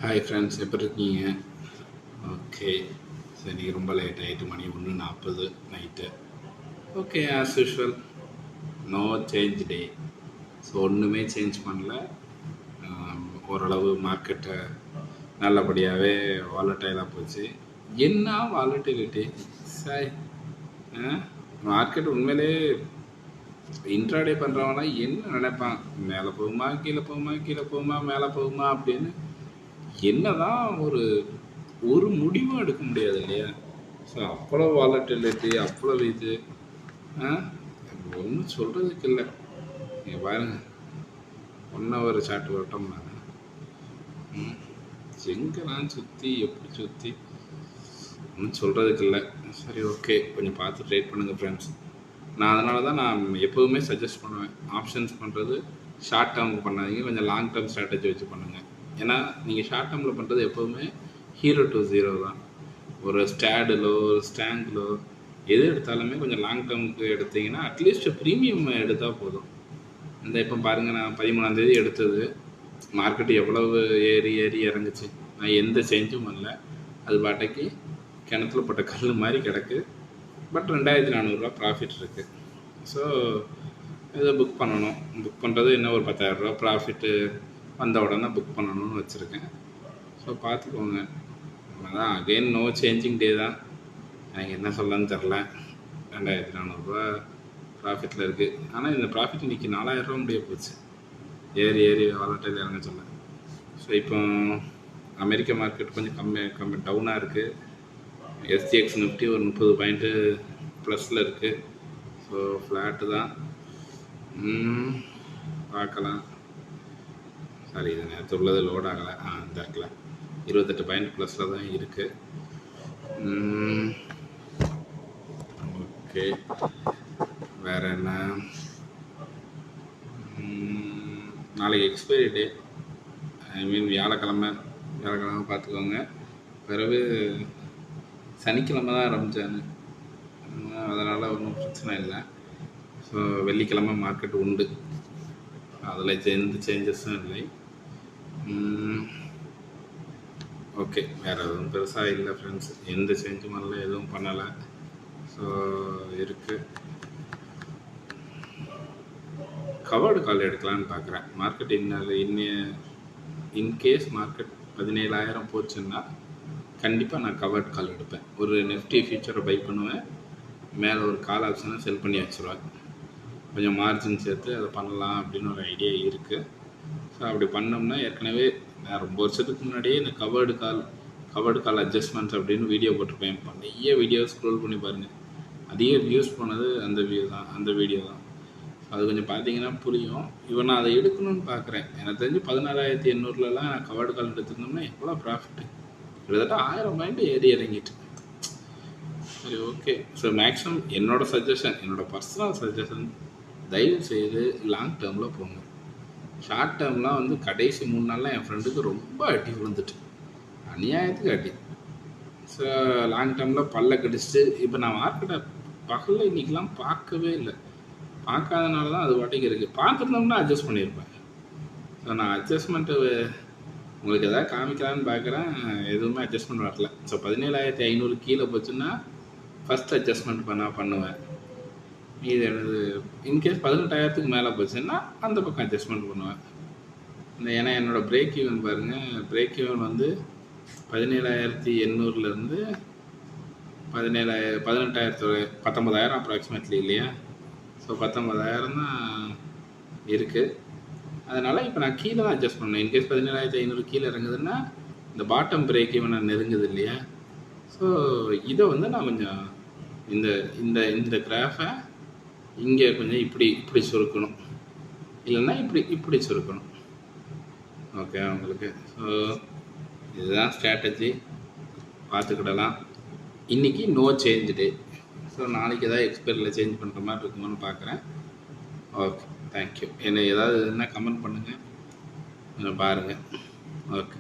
Hi friends, எப்படி இருக்கீங்க? Okay. சரி, ரொம்ப லேட் ஆகிட்டு, மணி 1:40 night. Okay, as usual, no change டே. ஸோ ஒன்றுமே சேஞ்ச் பண்ணல. ஓரளவு மார்க்கெட்டை நல்லபடியாகவே வாலட்டைலாக போச்சு. என்ன வாலட்டிலிட்டி சாய்! மார்க்கெட் உண்மையிலே இன்ட்ராடே பண்ணுறவங்களாம் என்ன நினைப்பான்? மேலே போகுமா, கீழே போகுமா, கீழே போகுமா, மேலே போகுமா அப்படின்னு என்னதான் ஒரு முடிவும் எடுக்க முடியாது இல்லையா? ஸோ அவ்வளோ வாலட்டிலிட்டி, அவ்வளோ இது ஒன்றும் சொல்கிறதுக்கு இல்லை. நீங்கள் பாருங்க, 1 ஹவர் சார்ட் வரட்டோம்னா எங்கெல்லாம் சுற்றி எப்படி சுற்றி ஒன்றும் சொல்கிறதுக்கு இல்லை. சரி, ஓகே, கொஞ்சம் பார்த்து ட்ரேட் பண்ணுங்கள் ஃப்ரெண்ட்ஸ். நான் அதனால தான் நான் எப்போவுமே சஜஸ்ட் பண்ணுவேன், ஆப்ஷன்ஸ் பண்ணுறது ஷார்ட் டேர்முக்கு பண்ணாதீங்க, கொஞ்சம் லாங் டேர்ம் ஸ்ட்ராட்டஜி வச்சு பண்ணுங்கள். ஏன்னா நீங்கள் ஷார்ட் டேர்மில் பண்ணுறது எப்போவுமே 0 to 0 தான். ஒரு ஸ்டாடிலோ ஒரு ஸ்டாங்கிலோ எது எடுத்தாலுமே கொஞ்சம் லாங் டேர்முக்கு எடுத்தீங்கன்னா அட்லீஸ்ட் ப்ரீமியம் எடுத்தால் போதும். இந்த இப்போ பாருங்கள், நான் 13ஆம் தேதி எடுத்தது, மார்க்கெட்டு எவ்வளவு ஏறி இறங்குச்சு. நான் எந்த சேஞ்சும் பண்ணல. அது பாட்டைக்கு கிணத்துல போட்ட கல் மாதிரி கிடக்கு. பட் 2400 ப்ராஃபிட் இருக்குது. ஸோ இதை புக் பண்ணணும். புக் பண்ணுறது என்ன, ஒரு 10,000 ப்ராஃபிட்டு வந்த உடனே புக் பண்ணணும்னு வச்சுருக்கேன். ஸோ பார்த்துக்கோங்க. அதான் அகெயின் நோ சேஞ்சிங் டே தான். எனக்கு என்ன சொல்லலான்னு தெரில. 2400 ப்ராஃபிட்டில் இருக்குது. ஆனால் இந்த ப்ராஃபிட் இன்றைக்கி 4000 முடிய போச்சு. ஏறி வாலட்டைல் இறங்க சொல்ல. ஸோ இப்போ அமெரிக்க மார்க்கெட் கொஞ்சம் கம்மி டவுனாக இருக்குது. SGX நிஃப்டி ஒரு 30 பாயிண்ட்டு ப்ளஸில் இருக்குது. ஸோ ஃப்ளாட்டு தான். பார்க்கலாம். சாரி, இது நேற்று உள்ளது லோட் ஆகலை. இந்த இடத்துல 28 பாயிண்ட் ப்ளஸில் தான் இருக்குது. ஓகே, வேறு என்ன? நாளைக்கு எக்ஸ்பைரி டே, ஐ மீன் வியாழக்கிழமை பார்த்துக்கோங்க. பிறகு சனிக்கிழமை தான் ரம்ஜான், அதனால் ஒன்றும் பிரச்சனை இல்லை. ஸோ வெள்ளிக்கிழமை மார்க்கெட் உண்டு, அதில் எந்த சேஞ்சஸும் இல்லை. ஓகே, வேறு எதுவும் பெருசாக இல்லை ஃப்ரெண்ட்ஸ். எந்த சேஞ்சும் பண்ணல, எதுவும் பண்ணலை. ஸோ இருக்குது. கவர்டு கால் எடுக்கலான்னு பார்க்குறேன். மார்க்கெட் இன்கேஸ் மார்க்கெட் 17,000 போச்சுன்னா கண்டிப்பாக நான் கவர்டு கால் எடுப்பேன். ஒரு நிஃப்டி ஃபியூச்சரை பை பண்ணுவேன், மேலே ஒரு கால் ஆப்ஷனை செல் பண்ணி வச்சுருவேன். கொஞ்சம் மார்ஜின் சேர்த்து அதை பண்ணலாம் அப்படின்னு ஒரு ஐடியா இருக்குது. ஸோ அப்படி பண்ணோம்னா, ஏற்கனவே நான் ரொம்ப வருஷத்துக்கு முன்னாடியே இந்த கவர்டு கால் அட்ஜஸ்ட்மெண்ட்ஸ் அப்படின்னு வீடியோ போட்டிருப்பேன். நிறைய வீடியோ ஸ்க்ரோல் பண்ணி பாருங்கள். அதிக வியூஸ் போனது அந்த வீடியோ தான். அது கொஞ்சம் பார்த்தீங்கன்னா புரியும். இப்போ நான் அதை எடுக்கணும்னு பார்க்குறேன். எனக்கு தெரிஞ்சு 16,800 நான் கவர்டு கால் எடுத்துருந்தோம்னா எவ்வளோ ப்ராஃபிட்டு, கிட்டத்தட்ட 1000 பாயிண்ட் ஏறி இறங்கிட்டு. சரி, ஓகே. ஸோ மேக்ஸிமம் என்னோட பர்சனல் சஜஷன், தயவு செய்து லாங் டேர்மில் போங்க. ஷார்ட் டேர்ம்லாம் வந்து கடைசி 3 நாள்லாம் என் ஃப்ரெண்டுக்கு ரொம்ப அடி விழுந்துட்டு, அநியாயத்துக்கு அடி. ஸோ லாங் டேர்மில் பல்ல கடிச்சிட்டு, இப்போ நான் மார்க்கெட்டை பகலில் இன்றைக்கெலாம் பார்க்கவே இல்லை. பார்க்காதனால தான் அது வாட்டிக்கு இருக்குது. பார்த்துருந்தோம்னா அட்ஜஸ்ட் பண்ணியிருப்பேன். ஸோ நான் அட்ஜஸ்ட்மெண்ட்டு உங்களுக்கு எதாவது காமிக்கலான்னு பார்க்குறேன், எதுவுமே அட்ஜஸ்ட்மெண்ட் வரல. ஸோ 17,500 கீழே போச்சுன்னா ஃபஸ்ட் அட்ஜஸ்ட்மெண்ட் பண்ணுவேன். இது எனது இன்கேஸ் 18,000க்கு மேலே போச்சுன்னா அந்த பக்கம் அட்ஜஸ்ட்மெண்ட் பண்ணுவேன். ஏன்னா என்னோடய பிரேக் ஈவன் பாருங்கள், பிரேக் ஈவன் வந்து 17,800 19,000 அப்ராக்சிமேட்லி இல்லையா? ஸோ 19,000 தான் இருக்குது. அதனால் இப்போ நான் கீழே தான் அட்ஜஸ்ட் பண்ணேன். இன்கேஸ் 17,500 கீழே இறங்குதுன்னா இந்த பாட்டம் பிரேக் ஈவன் நான் நெருங்குது இல்லையா? ஸோ இதை வந்து நான் கொஞ்சம் இந்த கிராஃபை இங்கே கொஞ்சம் இப்படி சுருக்கணும், இல்லைன்னா இப்படி சுருக்கணும். ஓகே உங்களுக்கு. ஸோ இதுதான் ஸ்ட்ராட்டஜி, பார்த்துக்கிடலாம். இன்றைக்கி நோ சேஞ்ச் டே. ஸோ நாளைக்கு எதாவது எக்ஸ்பைரியில் சேஞ்ச் பண்ணுற மாதிரி இருக்குமான்னு பார்க்குறேன். Okay, thank you. என்னை ஏதாவது என்ன கமெண்ட் பண்ணுங்கள், பாருங்கள். ஓகே.